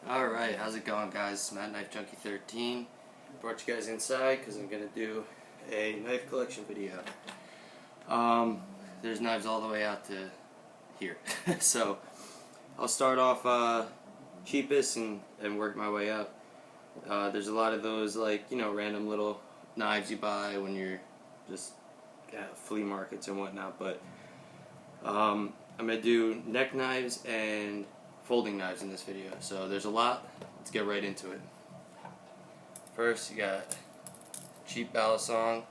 Alright, how's it going, guys? It's Matt Knife Junkie 13. Brought you guys inside because I'm going to do a knife collection video. There's knives all the way out to here. So, I'll start off cheapest and work my way up. There's a lot of those, like, you know, random little knives you buy when you're just at flea markets and whatnot, but I'm going to do neck knives and folding knives in this video. So there's a lot. Let's get right into it. First, you got cheap balisong.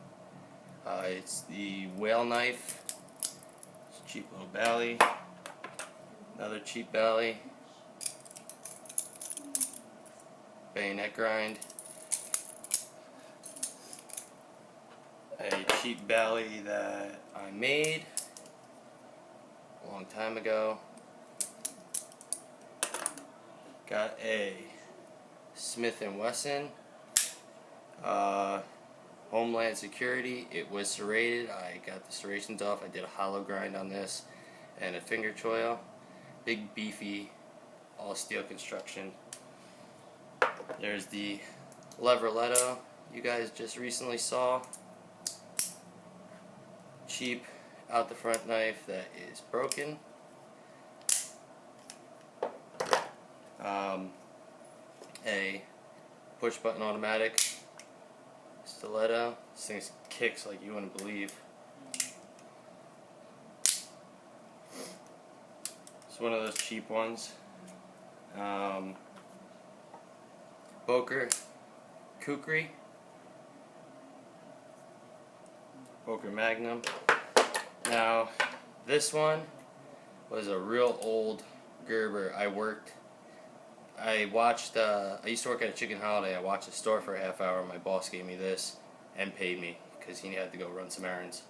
It's the whale knife. It's a cheap little bally. Another cheap bally. Bayonet grind. A cheap bally that I made a long time ago. Got a Smith & Wesson Homeland Security. It was serrated. I got the serrations off. I did a hollow grind on this and a finger choil. Big, beefy, all steel construction. There's the Levroletto you guys just recently saw. Cheap out the front knife that is broken. A push button automatic stiletto. This thing kicks like you wouldn't believe. It's one of those cheap ones. Boker Kukri. Boker Magnum. Now, this one was a real old Gerber. I used to work at a Chicken Holiday. I watched a store for a half hour. My boss gave me this and paid me because he had to go run some errands.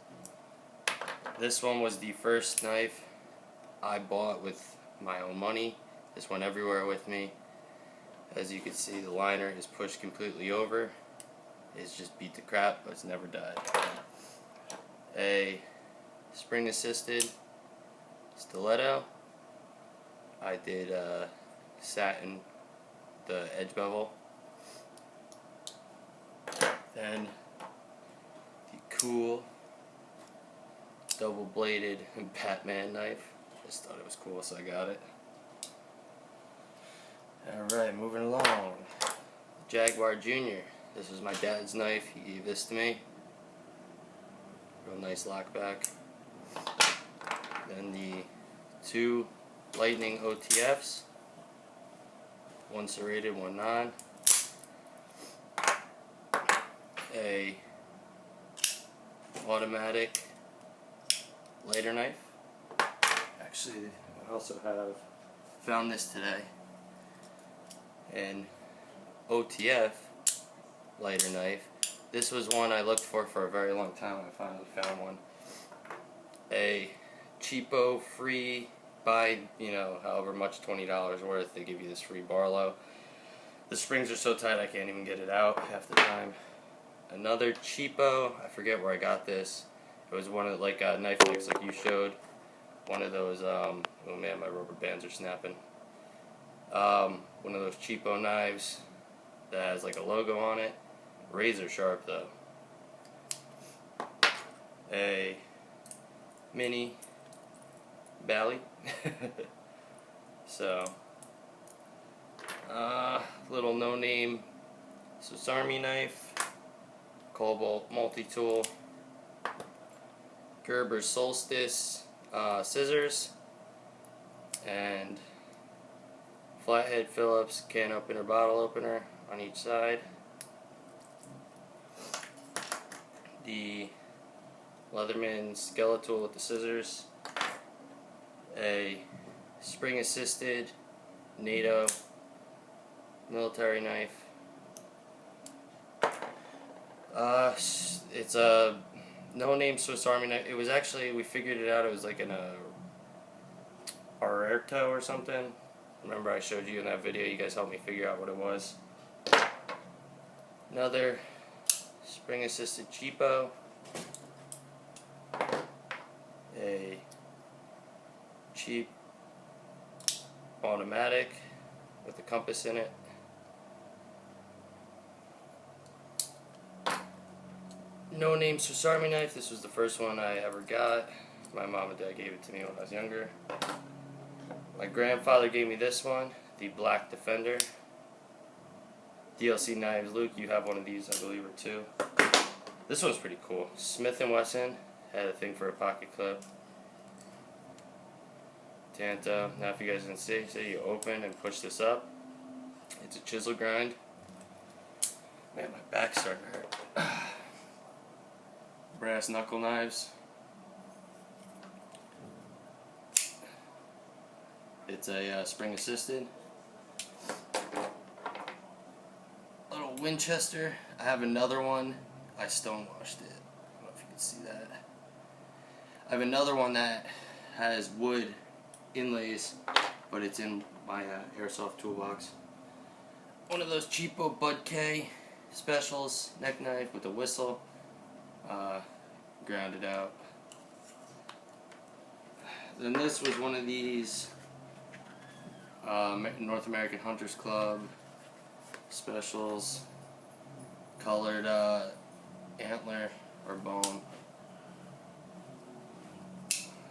This one was the first knife I bought with my own money. This went everywhere with me. As you can see, the liner is pushed completely over. It's just beat the crap, but it's never died. A spring assisted stiletto. I did satin the edge bevel. Then the cool double bladed Batman knife. Just thought it was cool, so I got it. Alright, moving along. Jaguar Jr. This was my dad's knife. He gave this to me. Real nice lockback. Then the two Lightning OTFs. One serrated, one non. A automatic lighter knife. Actually, I also found this today. An OTF lighter knife. This was one I looked for a very long time. I finally found one. A cheapo free buy, you know, however much, $20 worth, they give you this free Barlow. The springs are so tight I can't even get it out half the time. Another cheapo, I forget where I got this. It was one of, like, knife nicks like you showed. One of those, oh man, my rubber bands are snapping. One of those cheapo knives that has like a logo on it. Razor sharp though. A mini bally. So, little no-name Swiss Army knife, Cobalt multi-tool, Gerber Solstice scissors, and flathead Phillips can opener, bottle opener on each side. The Leatherman Skeletal with the scissors. A spring assisted Nato military knife. It's a no-name Swiss Army knife. It was actually, we figured it out, it was like an Arerto or something. Remember I showed you in that video, you guys helped me figure out what it was. Another spring assisted cheapo. A cheap automatic with a compass in it. No name Swiss Army knife. This was the first one I ever got. My mom and dad gave it to me when I was younger. My grandfather gave me this one, the Black Defender. DLC Knives. Luke, you have one of these, I believe, or two. This one's pretty cool. Smith & Wesson had a thing for a pocket clip. Nato. Now if you guys can see, you open and push this up. It's a chisel grind. Man, my back's starting to hurt. Brass knuckle knives. It's a spring assisted. Little Winchester. I have another one. I stonewashed it. I don't know if you can see that. I have another one that has wood inlays, but it's in my airsoft toolbox. One of those cheapo Bud K specials, neck knife with a whistle, grounded out. Then this was one of these North American Hunters Club specials, colored antler or bone,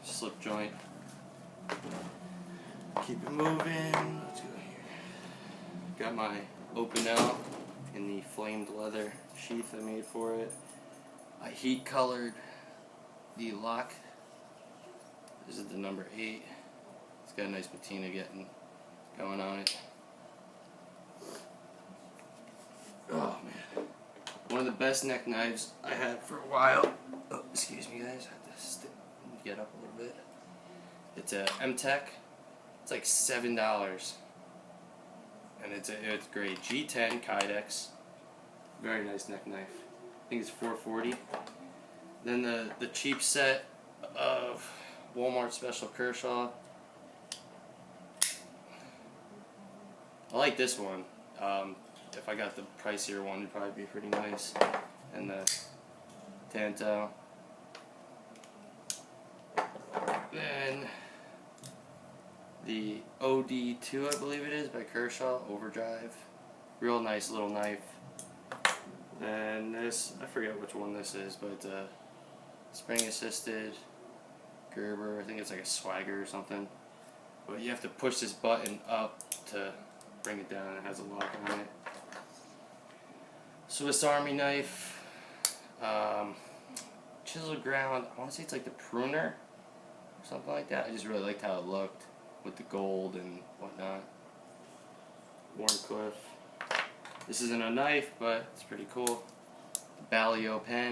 slip joint. Keep it moving. Let's go here. Got my open out in the flamed leather sheath I made for it. I heat colored the lock. This is the number 8. It's got a nice patina going on it. Oh man, one of the best neck knives I had for a while. Oh, excuse me guys, I have to get up a little bit. It's a M-Tech. It's like $7, and it's great. G10 Kydex. Very nice neck knife. I think it's $4.40. Then the cheap set of Walmart Special Kershaw. I like this one. If I got the pricier one, it'd probably be pretty nice. And the Nato. Then the OD2, I believe it is, by Kershaw Overdrive. Real nice little knife. And this, I forget which one this is, but spring assisted Gerber. I think it's like a Swagger or something. But you have to push this button up to bring it down. It has a lock on it. Swiss Army knife. Chisel ground. I want to say it's like the pruner or something like that. I just really liked how it looked with the gold and whatnot. Warncliffe. This isn't a knife, but it's pretty cool. The Balio pen.